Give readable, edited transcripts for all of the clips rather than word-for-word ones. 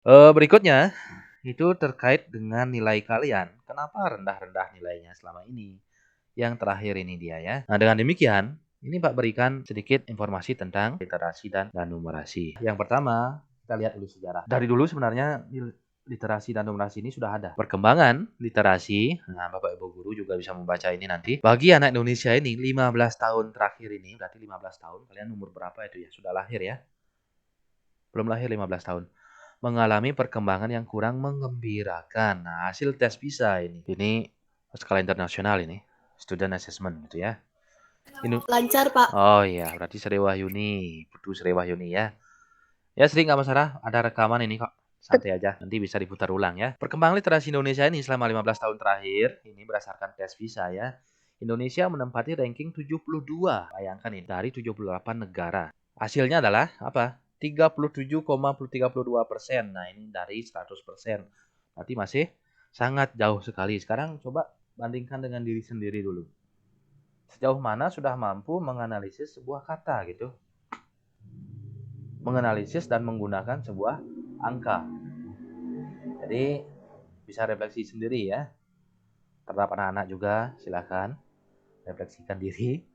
Berikutnya, itu terkait dengan nilai kalian. Kenapa rendah-rendah nilainya selama ini? Yang terakhir ini dia ya. Nah, dengan demikian, ini Pak berikan sedikit informasi tentang literasi dan numerasi. Yang pertama, kita lihat dulu sejarah. Dari dulu sebenarnya literasi dan numerasi ini sudah ada. Perkembangan literasi, nah Bapak Ibu guru juga bisa membaca ini nanti. Bagi anak Indonesia ini 15 tahun terakhir ini, berarti 15 tahun, kalian umur berapa itu ya? Sudah lahir ya? Belum lahir 15 tahun. Mengalami perkembangan yang kurang mengembirakan. Nah, hasil tes PISA ini. Ini skala internasional ini. Student assessment gitu ya. Lancar, Pak. Oh iya, berarti Sri Wahyuni. Putu Sri Wahyuni ya. Ya Sri, nggak masalah. Ada rekaman ini kok. Santai aja. Nanti bisa diputar ulang ya. Perkembangan literasi Indonesia ini selama 15 tahun terakhir. Ini berdasarkan tes PISA ya. Indonesia menempati ranking 72. Bayangkan ini. Dari 78 negara. Hasilnya adalah apa? 37,32%. Nah, ini dari 100%. Berarti masih sangat jauh sekali. Sekarang coba bandingkan dengan diri sendiri dulu. Sejauh mana sudah mampu menganalisis sebuah kata gitu. Menganalisis dan menggunakan sebuah angka. Jadi bisa refleksi sendiri ya. Terhadap anak-anak juga silakan refleksikan diri.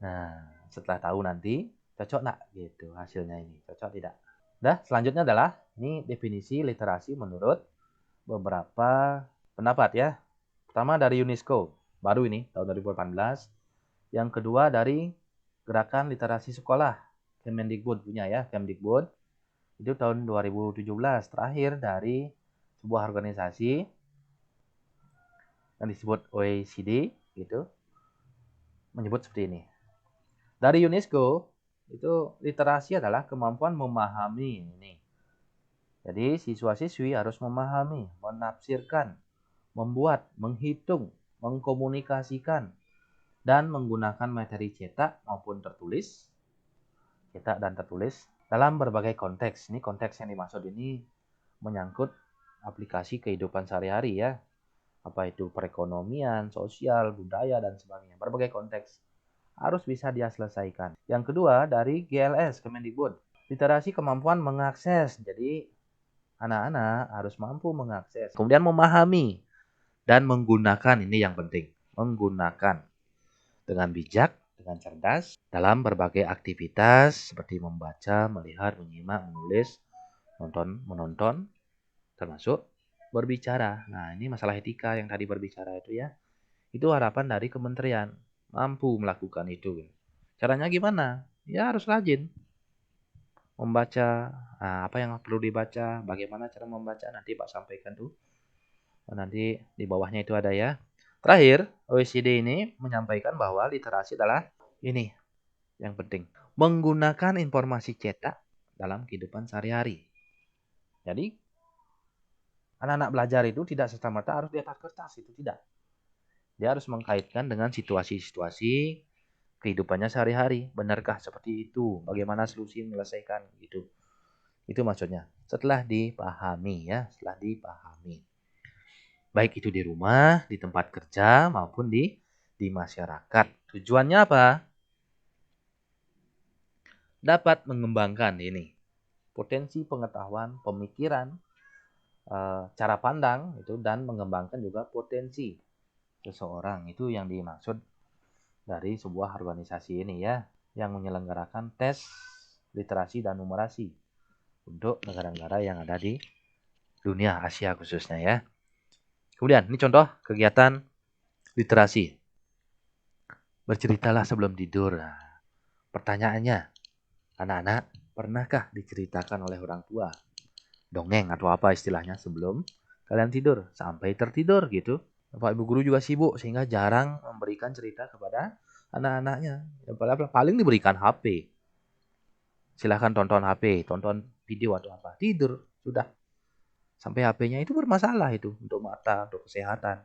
Nah, setelah tahu nanti cocok nggak gitu hasilnya ini. Cocok tidak? Nah, selanjutnya adalah ini definisi literasi menurut beberapa pendapat ya. Pertama dari UNESCO, baru ini tahun 2018. Yang kedua dari Gerakan Literasi Sekolah, Kemendikbud punya ya, Kemdikbud. Itu tahun 2017. Terakhir dari sebuah organisasi yang disebut OECD gitu, menyebut seperti ini. Dari UNESCO, itu literasi adalah kemampuan memahami ini. Jadi siswa-siswi harus memahami, menafsirkan, membuat, menghitung, mengkomunikasikan, dan menggunakan materi cetak maupun tertulis, cetak dan tertulis, dalam berbagai konteks. Ini konteks yang dimaksud ini menyangkut aplikasi kehidupan sehari-hari ya. Apa itu perekonomian, sosial, budaya, dan sebagainya. Berbagai konteks harus bisa dia selesaikan. Yang kedua dari GLS, Kemendikbud. Literasi kemampuan mengakses. Jadi anak-anak harus mampu mengakses. Kemudian memahami dan menggunakan, ini yang penting. Menggunakan dengan bijak, dengan cerdas dalam berbagai aktivitas seperti membaca, melihat, menyimak, menulis, menonton, termasuk berbicara. Nah, ini masalah etika yang tadi berbicara itu ya. Itu harapan dari kementerian mampu melakukan itu. Caranya gimana? Ya harus rajin membaca. Nah, apa yang perlu dibaca, bagaimana cara membaca nanti Pak sampaikan tuh. Nanti di bawahnya itu ada ya. Terakhir, OECD ini menyampaikan bahwa literasi adalah ini yang penting. Menggunakan informasi cetak dalam kehidupan sehari-hari. Jadi, anak-anak belajar itu tidak serta-merta harus di atas kertas, itu tidak. Dia harus mengkaitkan dengan situasi-situasi kehidupannya sehari-hari. Benarkah seperti itu? Bagaimana solusi menyelesaikan gitu. Itu maksudnya. Setelah dipahami ya, setelah dipahami. Baik itu di rumah, di tempat kerja maupun di masyarakat. Tujuannya apa? Dapat mengembangkan ini potensi pengetahuan, pemikiran, cara pandang itu dan mengembangkan juga potensi seseorang. Itu yang dimaksud dari sebuah organisasi ini ya, yang menyelenggarakan tes literasi dan numerasi untuk negara-negara yang ada di dunia Asia khususnya ya. Kemudian ini contoh kegiatan literasi. Berceritalah sebelum tidur. Nah, pertanyaannya, anak-anak pernahkah diceritakan oleh orang tua dongeng atau apa istilahnya sebelum kalian tidur sampai tertidur gitu? Bapak Ibu guru juga sibuk sehingga jarang memberikan cerita kepada anak-anaknya. Yang paling diberikan HP. Silahkan tonton HP, tonton video atau apa. Tidur, sudah. Sampai HP-nya itu bermasalah itu untuk mata, untuk kesehatan.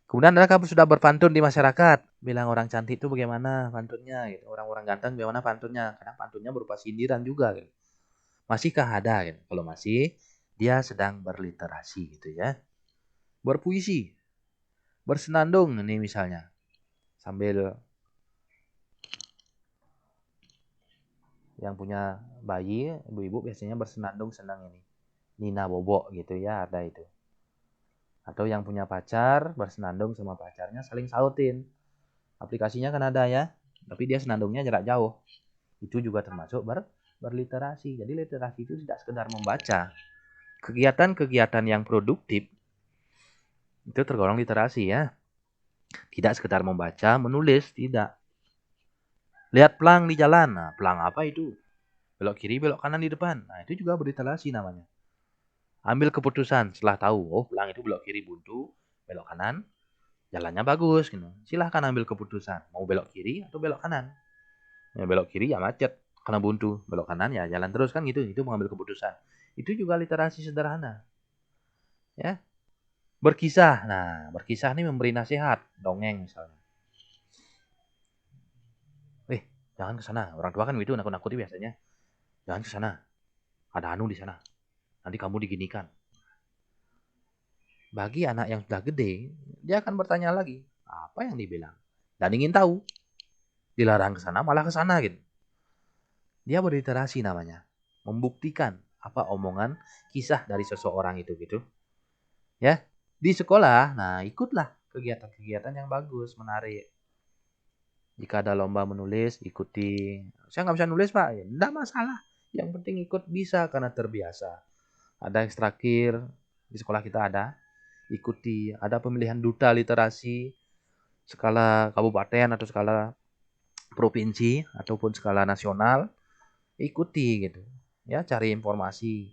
Kemudian adakah sudah berpantun di masyarakat? Bilang orang cantik itu bagaimana pantunnya gitu. Orang-orang ganteng bagaimana pantunnya? Karena pantunnya berupa sindiran juga gitu. Masihkah ada gitu? Kalau masih, dia sedang berliterasi gitu ya. Berpuisi, bersenandung ini misalnya. Sambil yang punya bayi, ibu-ibu biasanya bersenandung senang ini. Nina Bobok gitu ya, ada itu. Atau yang punya pacar bersenandung sama pacarnya saling sautin. Aplikasinya kan ada ya, tapi dia senandungnya jarak jauh. Itu juga termasuk berliterasi. Jadi literasi itu tidak sekedar membaca. Kegiatan-kegiatan yang produktif itu tergolong literasi ya. Tidak sekedar membaca, menulis, tidak. Lihat pelang di jalan. Nah, pelang apa itu? Belok kiri, belok kanan di depan. Nah, itu juga berliterasi namanya. Ambil keputusan setelah tahu, oh pelang itu belok kiri buntu, belok kanan, jalannya bagus gitu. Silahkan ambil keputusan, mau belok kiri atau belok kanan. Ya, belok kiri ya macet karena buntu, belok kanan ya jalan terus kan gitu. Itu mengambil keputusan. Itu juga literasi sederhana. Ya. Berkisah. Nah, berkisah ini memberi nasihat, dongeng misalnya. Jangan ke sana. Orang tua kan gitu nakut-nakuti biasanya. Jangan ke sana. Ada anu di sana. Nanti kamu diginikan. Bagi anak yang sudah gede, dia akan bertanya lagi, apa yang dibilang? Dan ingin tahu. Dilarang ke sana, malah ke sana gitu. Dia berliterasi namanya. Membuktikan apa omongan kisah dari seseorang itu gitu. Ya, di sekolah, nah ikutlah kegiatan-kegiatan yang bagus, menarik. Jika ada lomba menulis, ikuti. Saya nggak bisa nulis, Pak. Ya, enggak masalah. Yang penting ikut bisa karena terbiasa. Ada ekstrakir, di sekolah kita ada. Ikuti. Ada pemilihan duta literasi, skala kabupaten atau skala provinsi, ataupun skala nasional. Ikuti gitu. Ya, cari informasi.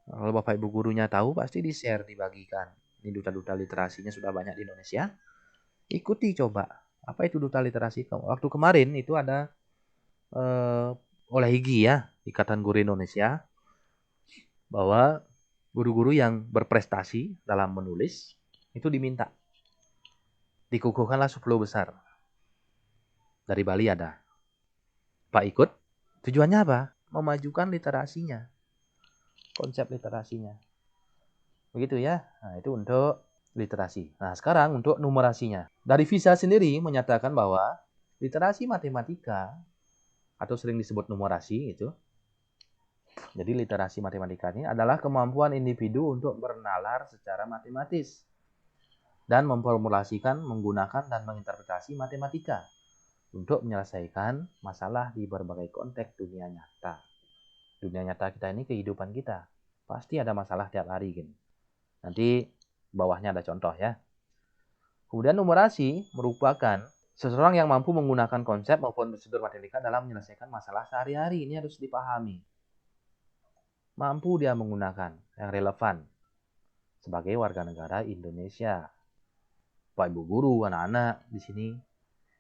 Kalau Bapak Ibu gurunya tahu, pasti di-share, dibagikan. Ini duta-duta literasinya sudah banyak di Indonesia. Ikuti coba. Apa itu duta literasi? Waktu kemarin itu ada oleh HIGI ya, Ikatan Guru Indonesia, bahwa guru-guru yang berprestasi dalam menulis itu diminta. Dikukuhkanlah 10 besar. Dari Bali ada. Pak ikut. Tujuannya apa? Memajukan literasinya. Konsep literasinya. Begitu ya. Nah, itu untuk literasi. Nah, sekarang untuk numerasinya. Dari VISA sendiri menyatakan bahwa literasi matematika atau sering disebut numerasi itu. Jadi literasi matematika ini adalah kemampuan individu untuk bernalar secara matematis dan memformulasikan, menggunakan dan menginterpretasi matematika untuk menyelesaikan masalah di berbagai konteks dunia nyata. Dunia nyata kita ini kehidupan kita. Pasti ada masalah tiap hari gini. Nanti bawahnya ada contoh ya. Kemudian numerasi merupakan seseorang yang mampu menggunakan konsep maupun prosedur matematika dalam menyelesaikan masalah sehari-hari. Ini harus dipahami. Mampu dia menggunakan yang relevan sebagai warga negara Indonesia. Pak Ibu guru, anak-anak di sini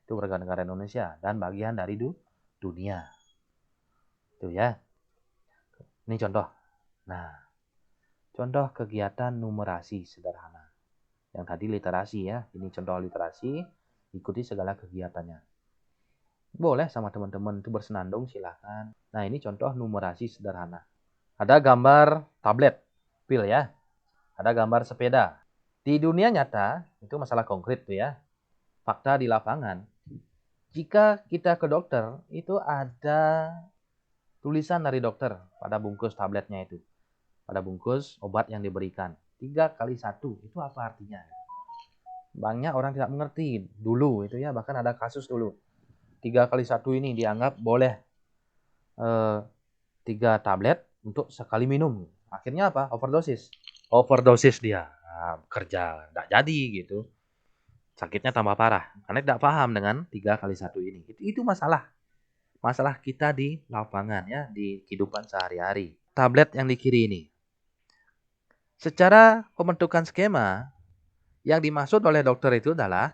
itu warga negara Indonesia dan bagian dari dunia. Itu ya. Ini contoh. Nah, contoh kegiatan numerasi sederhana. Yang tadi literasi ya. Ini contoh literasi, ikuti segala kegiatannya. Boleh sama teman-teman itu bersenandung silahkan. Nah, ini contoh numerasi sederhana. Ada gambar tablet, pil ya. Ada gambar sepeda. Di dunia nyata, itu masalah konkret tuh ya. Fakta di lapangan. Jika kita ke dokter, itu ada tulisan dari dokter pada bungkus tabletnya itu. Pada bungkus obat yang diberikan. 3x1, itu apa artinya? Banyak orang tidak mengerti dulu itu ya. Bahkan ada kasus dulu. 3x1 ini dianggap boleh 3 tablet untuk sekali minum. Akhirnya apa? Overdosis. Overdosis dia. Nah, kerja. Tidak jadi gitu. Sakitnya tambah parah. Karena tidak paham dengan 3x1 ini. Itu masalah. Masalah kita di lapangan ya. Di kehidupan sehari-hari. Tablet yang di kiri ini. Secara pembentukan skema. Yang dimaksud oleh dokter itu adalah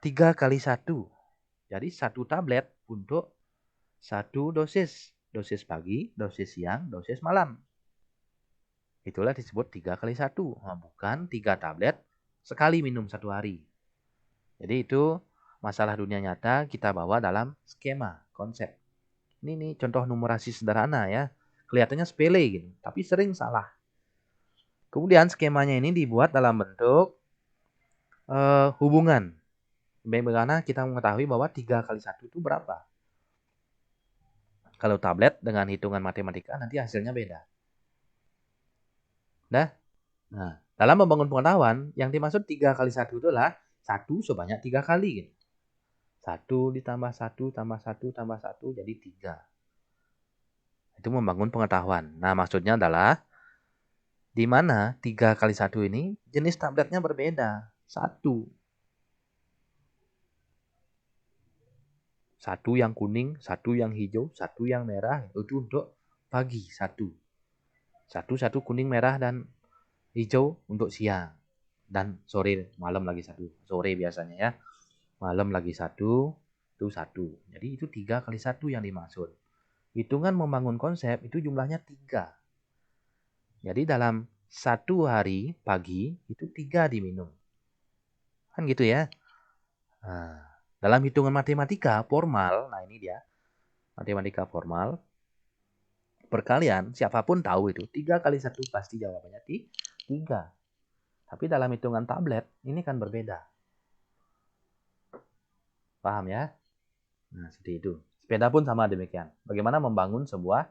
3x1. Jadi 1 tablet untuk 1 dosis. Dosis pagi, dosis siang, dosis malam. Itulah disebut 3x1. Nah, bukan 3 tablet sekali minum 1 hari. Jadi itu masalah dunia nyata kita bawa dalam skema, konsep. Ini nih contoh numerasi sederhana ya. Kelihatannya sepele gitu, tapi sering salah. Kemudian skemanya ini dibuat dalam bentuk hubungan. Bagaimana kita mengetahui bahwa 3x1 itu berapa? Kalau tablet dengan hitungan matematika nanti hasilnya beda. Nah, dalam membangun pengetahuan, yang dimaksud 3 kali 1 itulah 1 sebanyak 3 kali. Gitu. 1 ditambah 1 tambah 1 tambah 1 jadi 3. Itu membangun pengetahuan. Nah, maksudnya adalah di mana 3 kali 1 ini jenis tabletnya berbeda. 1 yang kuning, 1 yang hijau, 1 yang merah. Itu untuk pagi 1. 1 kuning, merah, dan hijau untuk siang. Dan sore, malam lagi 1. Sore biasanya ya. Malam lagi 1, itu 1. Jadi itu 3 kali 1 yang dimaksud. Hitungan membangun konsep itu jumlahnya 3. Jadi dalam 1 hari pagi itu 3 diminum. Kan gitu ya. Nah, dalam hitungan matematika formal, nah ini dia. Matematika formal. Perkalian, siapapun tahu itu. 3 kali 1 pasti jawabannya 3. Tapi dalam hitungan tablet, ini kan berbeda. Paham ya? Nah, seperti itu. Sepeda pun sama demikian. Bagaimana membangun sebuah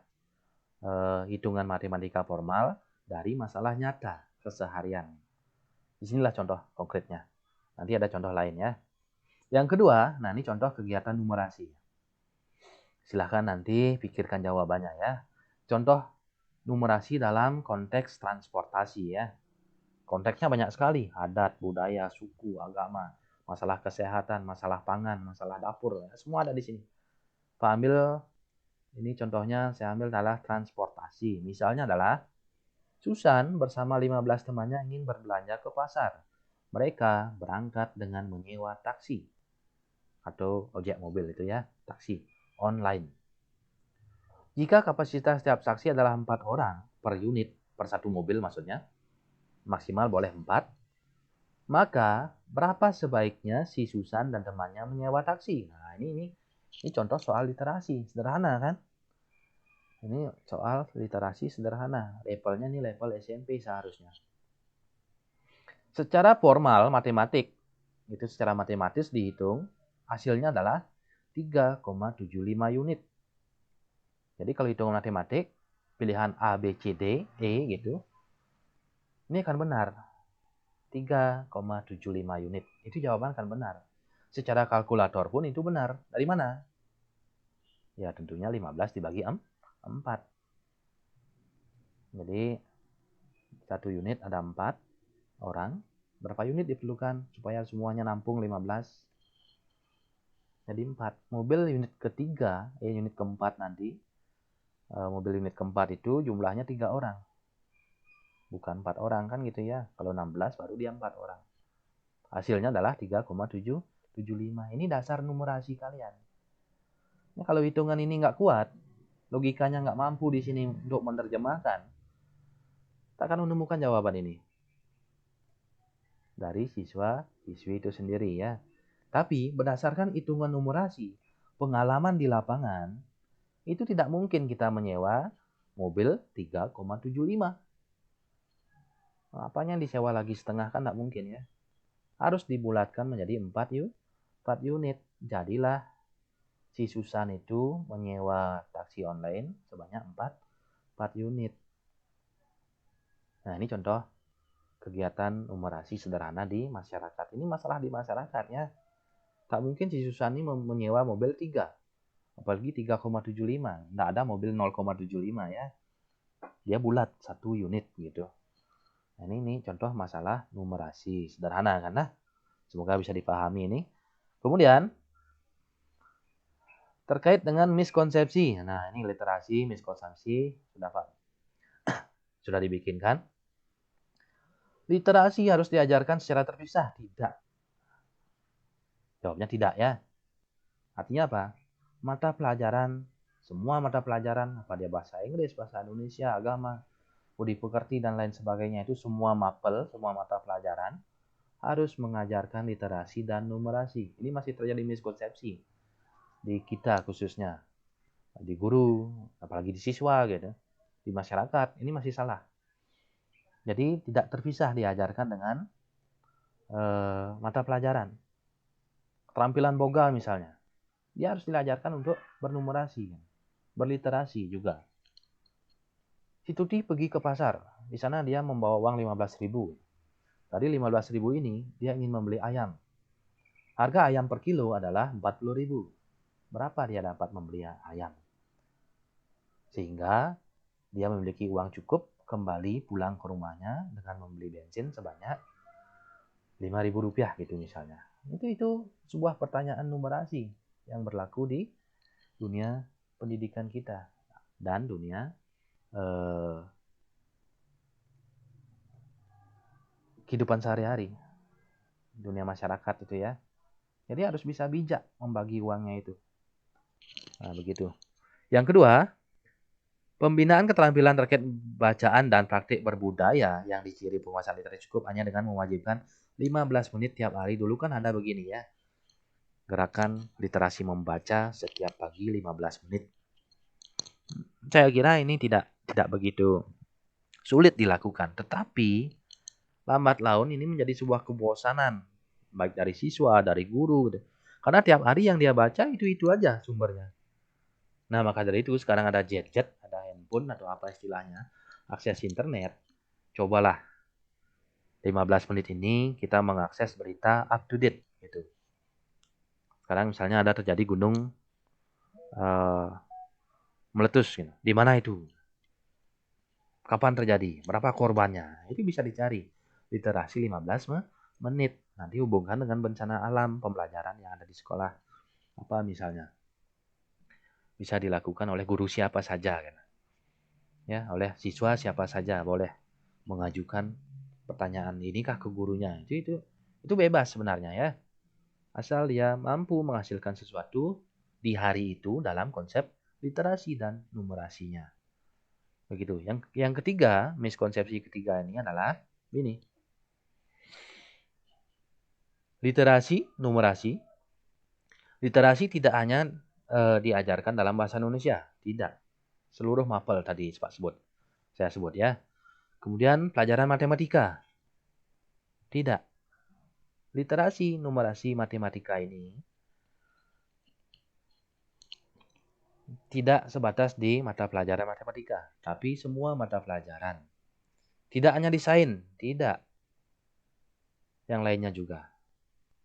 hitungan matematika formal dari masalah nyata keseharian. Disinilah contoh konkretnya. Nanti ada contoh lain ya. Yang kedua, nah ini contoh kegiatan numerasi. Silahkan nanti pikirkan jawabannya ya. Contoh numerasi dalam konteks transportasi ya. Konteksnya banyak sekali. Adat, budaya, suku, agama, masalah kesehatan, masalah pangan, masalah dapur. Semua ada di sini. Pak ambil, ini contohnya saya ambil adalah transportasi. Misalnya adalah Susan bersama 15 temannya ingin berbelanja ke pasar. Mereka berangkat dengan menyewa taksi. Atau ojek mobil itu ya, taksi online. Jika kapasitas setiap saksi adalah 4 orang per unit, per satu mobil maksudnya, maksimal boleh 4, maka berapa sebaiknya si Susan dan temannya menyewa taksi? Nah, ini contoh soal literasi, sederhana kan? Ini soal literasi sederhana, levelnya ini level SMP seharusnya. Secara formal matematik, itu secara matematis dihitung, hasilnya adalah 3,75 unit. Jadi kalau hitungan matematik, pilihan A, B, C, D, E gitu, ini akan benar. 3,75 unit. Itu jawaban akan benar. Secara kalkulator pun itu benar. Dari mana? Ya tentunya 15 dibagi 4. Jadi 1 unit ada 4 orang. Berapa unit diperlukan supaya semuanya nampung 15? Jadi 4. Mobil unit ketiga, unit keempat nanti. Mobil unit keempat itu jumlahnya 3 orang. Bukan 4 orang kan gitu ya. Kalau 16 baru dia 4 orang. Hasilnya adalah 3,775. Ini dasar numerasi kalian. Nah, kalau hitungan ini nggak kuat, logikanya nggak mampu di sini untuk menerjemahkan, tak akan menemukan jawaban ini. Dari siswa-siswi itu sendiri ya. Tapi berdasarkan hitungan numerasi, pengalaman di lapangan, itu tidak mungkin kita menyewa mobil 3,75. Apanya yang disewa lagi setengah kan tidak mungkin ya. Harus dibulatkan menjadi 4 unit. Jadilah si Susan itu menyewa taksi online sebanyak 4 unit. Nah, ini contoh kegiatan numerasi sederhana di masyarakat. Ini masalah di masyarakat ya. Tak mungkin si Susan ini menyewa mobil 3. Apalagi 3,75. Tidak ada mobil 0,75 ya. Dia bulat 1 unit gitu. Nah, ini contoh masalah numerasi sederhana karena semoga bisa dipahami ini. Kemudian terkait dengan miskonsepsi. Nah, ini literasi, miskonsepsi sudah dibikinkan. Literasi harus diajarkan secara terpisah? Tidak. Jawabnya tidak ya. Artinya apa? Semua mata pelajaran, apa dia bahasa Inggris, bahasa Indonesia, agama, budi pekerti dan lain sebagainya, itu semua mapel, semua mata pelajaran harus mengajarkan literasi dan numerasi. Ini masih terjadi miskonsepsi di kita khususnya, di guru, apalagi di siswa gitu, di masyarakat, ini masih salah. Jadi tidak terpisah diajarkan dengan mata pelajaran. Keterampilan boga misalnya, dia harus diajarkan untuk bernumerasi. berliterasi juga. Si Tuti pergi ke pasar. Di sana dia membawa uang 15.000. Dari 15.000 ini dia ingin membeli ayam. Harga ayam per kilo adalah 40.000. Berapa dia dapat membeli ayam? Sehingga dia memiliki uang cukup kembali pulang ke rumahnya dengan membeli bensin sebanyak 5.000 rupiah gitu misalnya. Itu sebuah pertanyaan numerasi yang berlaku di dunia pendidikan kita dan dunia kehidupan sehari-hari, dunia masyarakat itu ya. Jadi harus bisa bijak membagi uangnya itu. Nah, begitu. Yang kedua, pembinaan keterampilan terkait bacaan dan praktik berbudaya yang diciri penguasaan literasi cukup hanya dengan mewajibkan 15 menit tiap hari. Dulu kan ada begini ya, gerakan literasi membaca setiap pagi 15 menit. Saya kira ini tidak begitu sulit dilakukan, tetapi lambat laun ini menjadi sebuah kebosanan baik dari siswa, dari guru, karena tiap hari yang dia baca itu aja sumbernya. Nah, maka dari itu sekarang ada gadget, ada handphone atau apa istilahnya, akses internet. Cobalah 15 menit ini kita mengakses berita up to date gitu. Sekarang misalnya ada terjadi gunung meletus gitu. Di mana itu? Kapan terjadi? Berapa korbannya? Itu bisa dicari. Literasi 15 menit. Nanti hubungkan dengan bencana alam, pembelajaran yang ada di sekolah. Apa misalnya? Bisa dilakukan oleh guru siapa saja kan? Ya, oleh siswa siapa saja boleh mengajukan pertanyaan inikah ke gurunya. Itu bebas sebenarnya ya. Asal dia mampu menghasilkan sesuatu di hari itu dalam konsep literasi dan numerasinya. Begitu. Yang ketiga, miskonsepsi ketiga ini adalah ini. Literasi, numerasi. Literasi tidak hanya diajarkan dalam bahasa Indonesia, tidak. Seluruh mapel tadi saya sebut ya. Kemudian pelajaran matematika. Tidak. Literasi, numerasi, matematika ini tidak sebatas di mata pelajaran matematika, tapi semua mata pelajaran. Tidak hanya desain, tidak. Yang lainnya juga.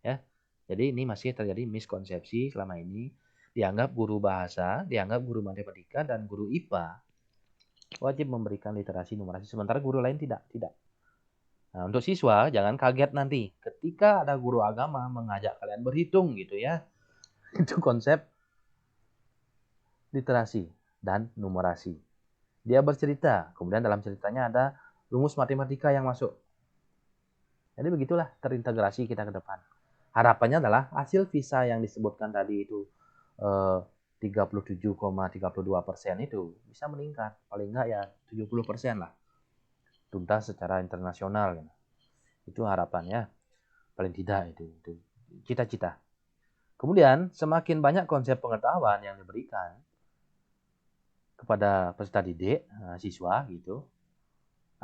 Ya. Jadi ini masih terjadi miskonsepsi selama ini. Dianggap guru bahasa, dianggap guru matematika, dan guru IPA wajib memberikan literasi numerasi, sementara guru lain tidak. Nah, untuk siswa jangan kaget nanti ketika ada guru agama mengajak kalian berhitung gitu ya. Itu konsep literasi dan numerasi. Dia bercerita, kemudian dalam ceritanya ada rumus matematika yang masuk. Jadi begitulah terintegrasi kita ke depan. Harapannya adalah hasil visa yang disebutkan tadi itu 37,32% itu bisa meningkat. Paling enggak ya 70% lah. Tuntas secara internasional. Itu harapannya. Paling tidak itu cita-cita. Kemudian semakin banyak konsep pengetahuan yang diberikan kepada peserta didik, siswa gitu,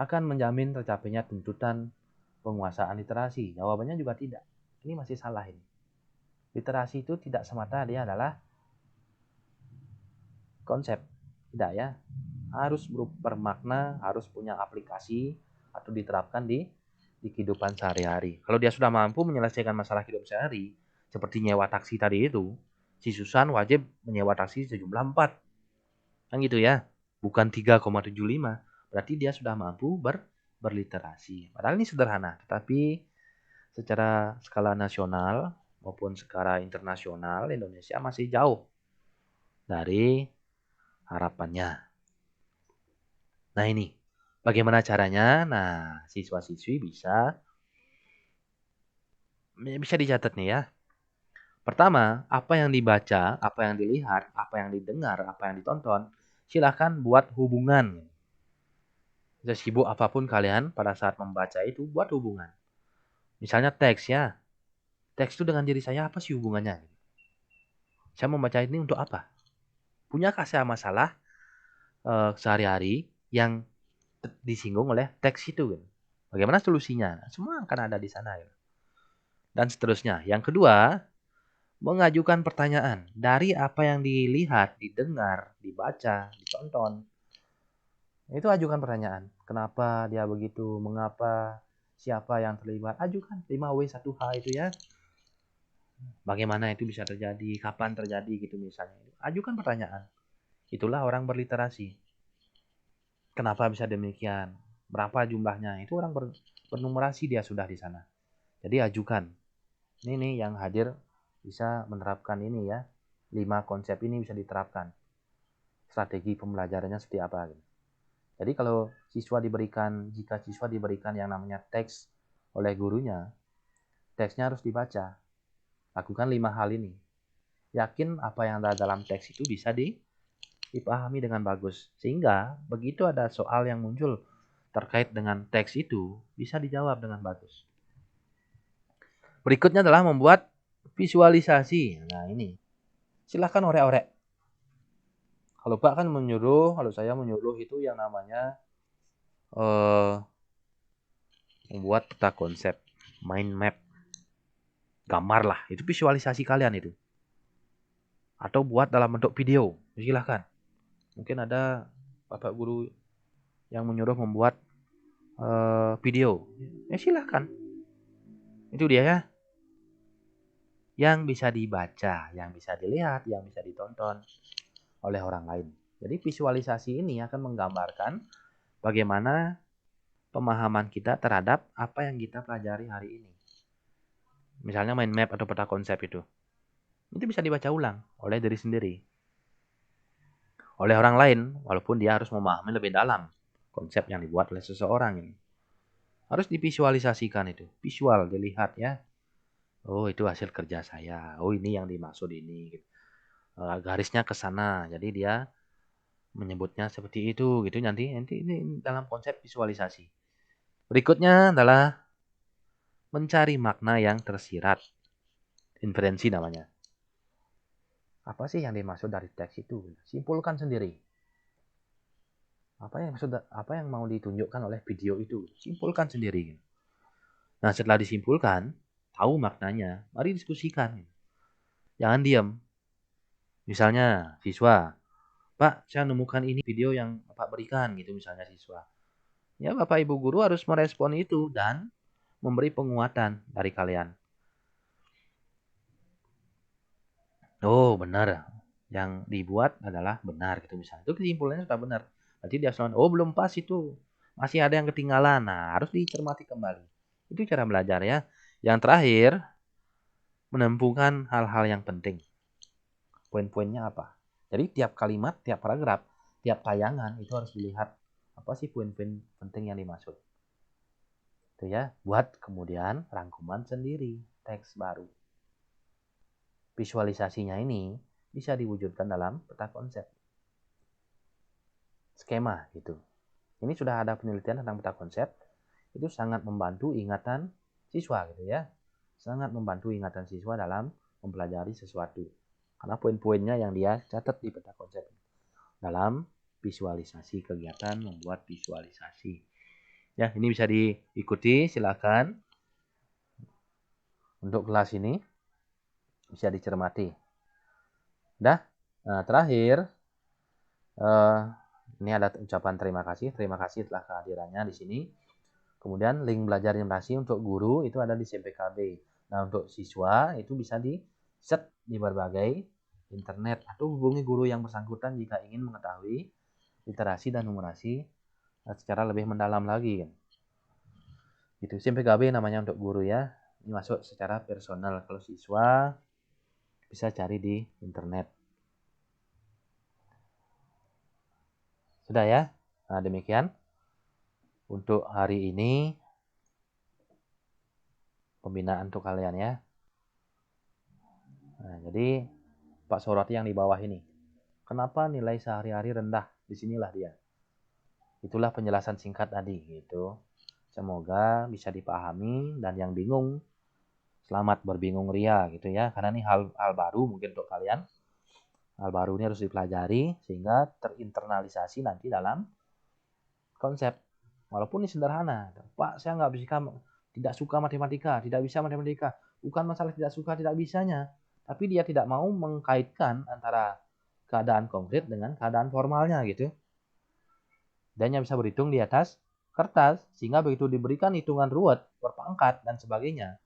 akan menjamin tercapainya tuntutan penguasaan literasi. Jawabannya juga tidak. Ini masih salah ini. Literasi itu tidak semata dia adalah konsep. Tidak ya. Harus bermakna, harus punya aplikasi atau diterapkan di kehidupan sehari-hari. Kalau dia sudah mampu menyelesaikan masalah hidup sehari, seperti nyewa taksi tadi itu, si Susan wajib menyewa taksi sejumlah 4. Kan gitu ya. Bukan 3,75. Berarti dia sudah mampu berliterasi. Padahal ini sederhana, tetapi secara skala nasional maupun skala internasional Indonesia masih jauh dari harapannya. Nah ini, bagaimana caranya? Nah, siswa-siswi bisa dicatat nih ya. Pertama, apa yang dibaca, apa yang dilihat, apa yang didengar, apa yang ditonton, silahkan buat hubungan. Sesibuk apapun kalian pada saat membaca itu, buat hubungan. Misalnya teks ya. Teks itu dengan diri saya apa sih hubungannya? Saya membaca ini untuk apa? Punyakah saya masalah sehari-hari yang disinggung oleh teks itu? Bagaimana solusinya? Semua akan ada di sana. Dan seterusnya. Yang kedua, mengajukan pertanyaan dari apa yang dilihat, didengar, dibaca, ditonton. Itu ajukan pertanyaan. Kenapa dia begitu? Mengapa? Siapa yang terlibat? Ajukan 5W1H itu ya. Bagaimana itu bisa terjadi? Kapan terjadi gitu misalnya. Ajukan pertanyaan. Itulah orang berliterasi. Kenapa bisa demikian? Berapa jumlahnya? Itu orang bernumerasi dia sudah di sana. Jadi ajukan. Ini nih yang hadir bisa menerapkan ini ya. 5 konsep ini bisa diterapkan. Strategi pembelajarannya seperti apa gitu. Jadi kalau jika siswa diberikan yang namanya teks oleh gurunya, teksnya harus dibaca. Lakukan 5 hal ini. Yakin apa yang ada dalam teks itu bisa dipahami dengan bagus. Sehingga begitu ada soal yang muncul terkait dengan teks itu, bisa dijawab dengan bagus. Berikutnya adalah membuat visualisasi. Nah ini, silahkan orek-orek. Kalau Pak kan menyuruh, kalau saya menyuruh itu yang namanya membuat peta konsep, mind map, gambar lah. Itu visualisasi kalian itu. Atau buat dalam bentuk video, silahkan. Mungkin ada Bapak Guru yang menyuruh membuat video. Ya silahkan. Itu dia ya. Yang bisa dibaca, yang bisa dilihat, yang bisa ditonton oleh orang lain. Jadi visualisasi ini akan menggambarkan bagaimana pemahaman kita terhadap apa yang kita pelajari hari ini. Misalnya mind map atau peta konsep itu bisa dibaca ulang oleh diri sendiri. Oleh orang lain, walaupun dia harus memahami lebih dalam konsep yang dibuat oleh seseorang ini. Harus divisualisasikan itu. Visual, dilihat ya. Oh, itu hasil kerja saya. Oh, ini yang dimaksud ini. Garisnya ke sana. Jadi dia menyebutnya seperti itu gitu. Nanti ini dalam konsep visualisasi. Berikutnya adalah mencari makna yang tersirat. Inferensi namanya. Apa sih yang dimaksud dari teks itu? Simpulkan sendiri. Apa yang mau ditunjukkan oleh video itu? Simpulkan sendiri. Nah, setelah disimpulkan, tahu maknanya, mari diskusikan. Jangan diam. Misalnya, siswa, Pak, saya menemukan ini video yang Bapak berikan, gitu misalnya siswa. Ya, Bapak Ibu Guru harus merespon itu dan memberi penguatan dari kalian. Oh, benar. Yang dibuat adalah benar, gitu misalnya. Itu kesimpulannya sudah benar. Berarti dia selalu, oh belum pas itu. Masih ada yang ketinggalan. Nah, harus dicermati kembali. Itu cara belajar ya. Yang terakhir, menemukan hal-hal yang penting. Poin-poinnya apa? Jadi tiap kalimat, tiap paragraf, tiap tayangan itu harus dilihat apa sih poin-poin penting yang dimaksud. Itu ya, buat kemudian rangkuman sendiri, teks baru. Visualisasinya ini bisa diwujudkan dalam peta konsep. Skema gitu. Ini sudah ada penelitian tentang peta konsep. Itu sangat membantu ingatan siswa gitu ya. Sangat membantu ingatan siswa dalam mempelajari sesuatu. Karena poin-poinnya yang dia catat di peta konsep dalam visualisasi kegiatan membuat visualisasi. Ya, ini bisa diikuti, silakan. Untuk kelas ini bisa dicermati. Dah, nah, terakhir ini ada ucapan terima kasih telah kehadirannya di sini. Kemudian link belajar animasi untuk guru itu ada di CPKB. Nah, untuk siswa itu bisa di-set di berbagai internet atau hubungi guru yang bersangkutan jika ingin mengetahui literasi dan numerasi secara lebih mendalam lagi kan. Gitu. CPKB namanya untuk guru ya. Ini masuk secara personal. Kalau siswa bisa cari di internet. Sudah ya? Nah, demikian untuk hari ini pembinaan untuk kalian ya. Nah, jadi Pak soroti yang di bawah ini. Kenapa nilai sehari-hari rendah? Disinilah dia. Itulah penjelasan singkat tadi gitu. Semoga bisa dipahami dan yang bingung selamat berbingung ria gitu ya. Karena ini hal baru mungkin untuk kalian. Hal baru ini harus dipelajari sehingga terinternalisasi nanti dalam konsep. Walaupun ini sederhana. Pak, saya tidak suka matematika, tidak bisa matematika. Bukan masalah tidak suka, tidak bisanya. Tapi dia tidak mau mengkaitkan antara keadaan konkret dengan keadaan formalnya gitu. Dan yang bisa berhitung di atas kertas, sehingga begitu diberikan hitungan ruwet, berpangkat, dan sebagainya,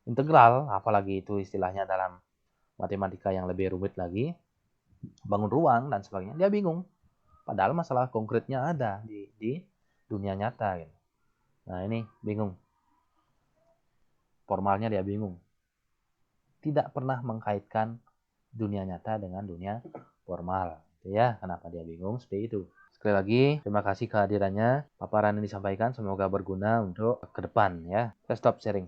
integral, apalagi itu istilahnya dalam matematika yang lebih rumit lagi, bangun ruang, dan sebagainya, dia bingung. Padahal masalah konkretnya ada di dunia nyata. Gitu. Nah ini bingung. Formalnya dia bingung. Tidak pernah mengkaitkan dunia nyata dengan dunia formal. Ya, kenapa dia bingung seperti itu. Sekali lagi, terima kasih kehadirannya. Paparan yang disampaikan semoga berguna untuk ke depan ya. Saya stop sharing.